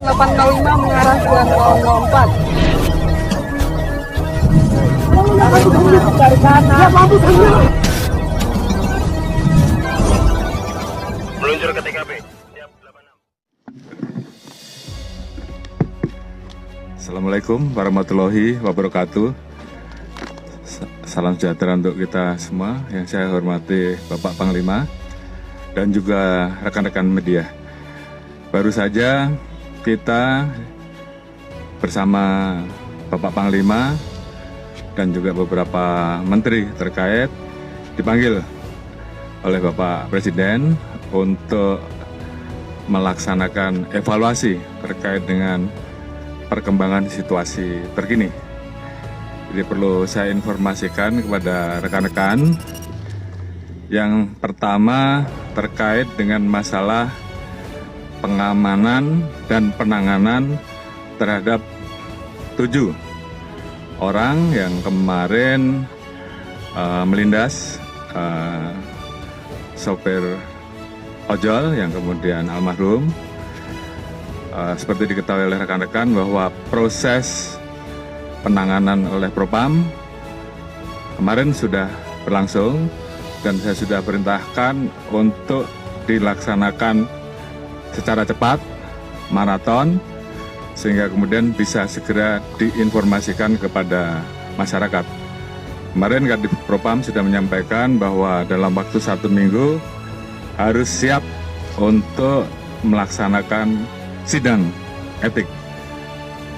805 mengarah ke 004. Meluncur ke TKP. Assalamualaikum warahmatullahi wabarakatuh. Salam sejahtera untuk kita semua. Yang saya hormati Bapak Panglima dan juga rekan-rekan media. Baru saja kita bersama Bapak Panglima dan juga beberapa menteri terkait dipanggil oleh Bapak Presiden untuk melaksanakan evaluasi terkait dengan perkembangan situasi terkini. Jadi perlu saya informasikan kepada rekan-rekan. Yang pertama terkait dengan masalah pengamanan dan penanganan terhadap 7 orang yang kemarin melindas sopir ojol yang kemudian almarhum. Seperti diketahui oleh rekan-rekan bahwa proses penanganan oleh Propam kemarin sudah berlangsung dan saya sudah perintahkan untuk dilaksanakan secara cepat, maraton, sehingga kemudian bisa segera diinformasikan kepada masyarakat. Kemarin Kadif Propam sudah menyampaikan bahwa dalam waktu 1 minggu harus siap untuk melaksanakan sidang etik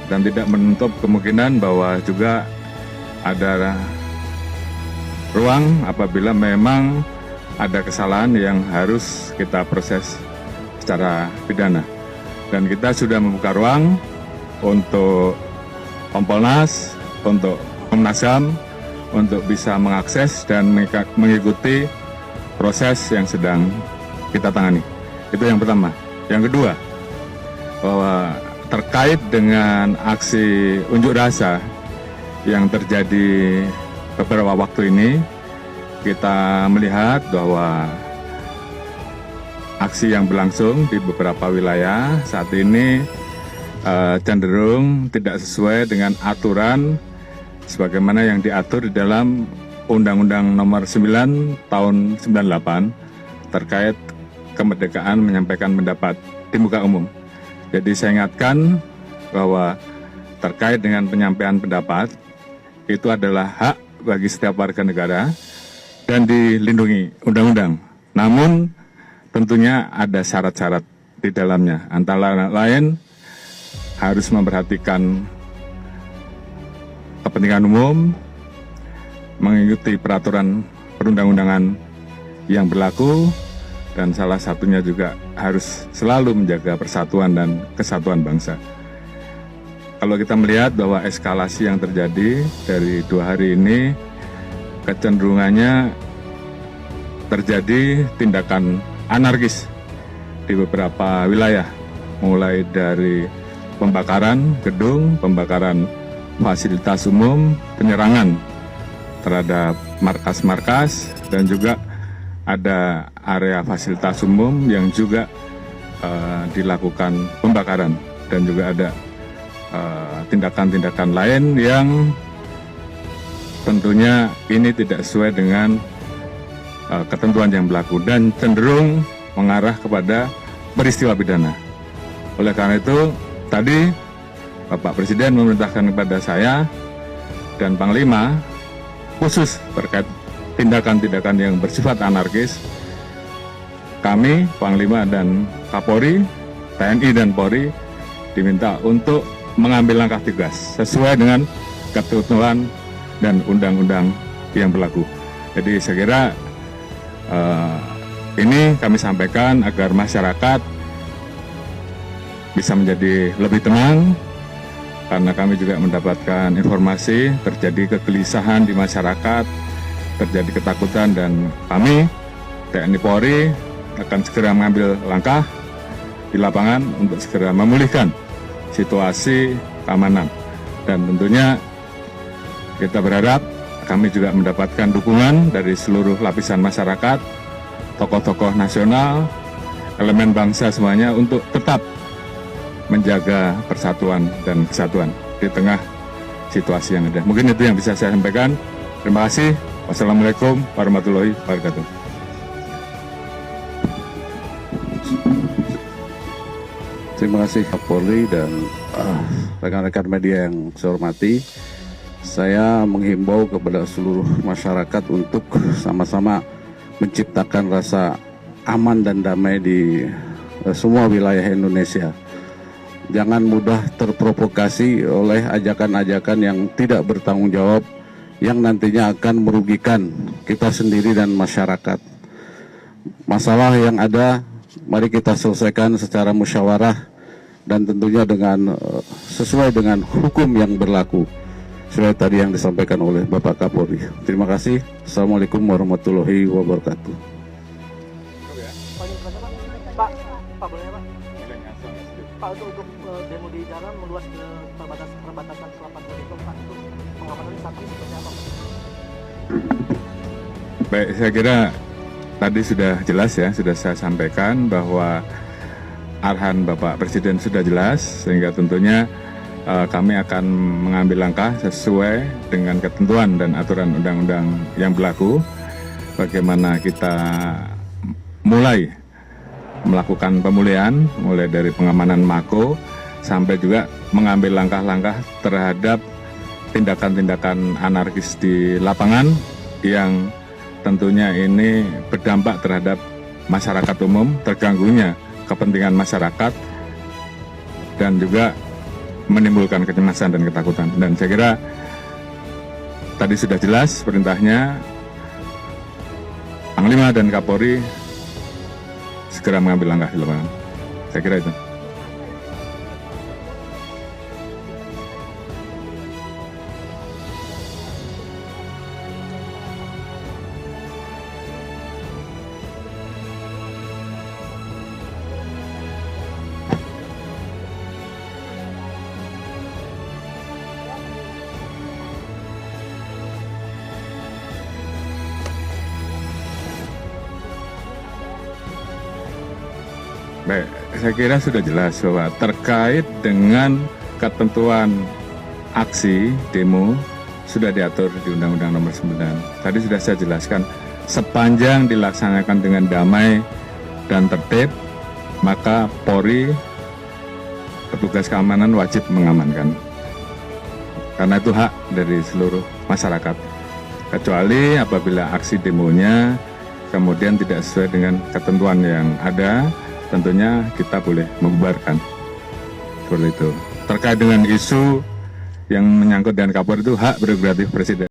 dan tidak menutup kemungkinan bahwa juga ada ruang apabila memang ada kesalahan yang harus kita proses secara pidana. Dan kita sudah membuka ruang untuk Kompolnas, untuk Komnas HAM, untuk bisa mengakses dan mengikuti proses yang sedang kita tangani. Itu yang pertama. Yang kedua, bahwa terkait dengan aksi unjuk rasa yang terjadi beberapa waktu ini, kita melihat bahwa aksi yang berlangsung di beberapa wilayah saat ini cenderung tidak sesuai dengan aturan sebagaimana yang diatur di dalam Undang-Undang Nomor 9 Tahun 98 terkait kemerdekaan menyampaikan pendapat di muka umum. Jadi saya ingatkan bahwa terkait dengan penyampaian pendapat itu adalah hak bagi setiap warga negara dan dilindungi undang-undang. Namun tentunya ada syarat-syarat di dalamnya. Antara lain harus memperhatikan kepentingan umum, mengikuti peraturan perundang-undangan yang berlaku, dan salah satunya juga harus selalu menjaga persatuan dan kesatuan bangsa. Kalau kita melihat bahwa eskalasi yang terjadi dari 2 hari ini, kecenderungannya terjadi tindakan anarkis di beberapa wilayah, mulai dari pembakaran gedung, pembakaran fasilitas umum, penyerangan terhadap markas-markas, dan juga ada area fasilitas umum yang juga dilakukan pembakaran, dan juga ada tindakan-tindakan lain yang tentunya ini tidak sesuai dengan ketentuan yang berlaku dan cenderung mengarah kepada peristiwa pidana. Oleh karena itu, tadi Bapak Presiden memerintahkan kepada saya dan Panglima khusus terkait tindakan-tindakan yang bersifat anarkis. Kami, Panglima dan Kapolri, TNI dan Polri diminta untuk mengambil langkah tegas sesuai dengan ketentuan dan undang-undang yang berlaku. Jadi saya kira ini kami sampaikan agar masyarakat bisa menjadi lebih tenang, karena kami juga mendapatkan informasi terjadi kegelisahan di masyarakat, terjadi ketakutan, dan kami TNI Polri akan segera mengambil langkah di lapangan untuk segera memulihkan situasi keamanan. Dan tentunya kita berharap kami juga mendapatkan dukungan dari seluruh lapisan masyarakat, tokoh-tokoh nasional, elemen bangsa semuanya untuk tetap menjaga persatuan dan kesatuan di tengah situasi yang ada. Mungkin itu yang bisa saya sampaikan. Terima kasih. Wassalamualaikum warahmatullahi wabarakatuh. Terima kasih Kapolri dan rekan-rekan media yang saya hormati. Saya menghimbau kepada seluruh masyarakat untuk sama-sama menciptakan rasa aman dan damai di semua wilayah Indonesia. Jangan mudah terprovokasi oleh ajakan-ajakan yang tidak bertanggung jawab yang nantinya akan merugikan kita sendiri dan masyarakat. Masalah yang ada, mari kita selesaikan secara musyawarah dan tentunya dengan sesuai dengan hukum yang berlaku. Sesuai tadi yang disampaikan oleh Bapak Kapolri. Terima kasih. Assalamualaikum warahmatullahi wabarakatuh. Pak, boleh ya Pak? Pak, untuk demo di jalan meluas ke perbatasan selatan itu, Pak, itu pengamanannya saat ini seperti apa, Pak? Baik, saya kira tadi sudah jelas ya, sudah saya sampaikan bahwa arahan Bapak Presiden sudah jelas, sehingga tentunya kami akan mengambil langkah sesuai dengan ketentuan dan aturan undang-undang yang berlaku. Bagaimana kita mulai melakukan pemulihan, mulai dari pengamanan mako, sampai juga mengambil langkah-langkah terhadap tindakan-tindakan anarkis di lapangan yang tentunya ini berdampak terhadap masyarakat umum, terganggunya kepentingan masyarakat, dan juga menimbulkan kecemasan dan ketakutan. Dan saya kira tadi sudah jelas perintahnya, Panglima dan Kapolri segera mengambil langkah di lapangan. Saya kira itu. Baik, saya kira sudah jelas bahwa terkait dengan ketentuan aksi demo sudah diatur di Undang-Undang Nomor 9. Tadi sudah saya jelaskan, sepanjang dilaksanakan dengan damai dan tertib, maka Polri, petugas keamanan wajib mengamankan. Karena itu hak dari seluruh masyarakat. Kecuali apabila aksi demonya kemudian tidak sesuai dengan ketentuan yang ada, tentunya kita boleh membubarkan. Seperti itu. Terkait dengan isu yang menyangkut dengan Kapolri, itu hak prerogatif Presiden.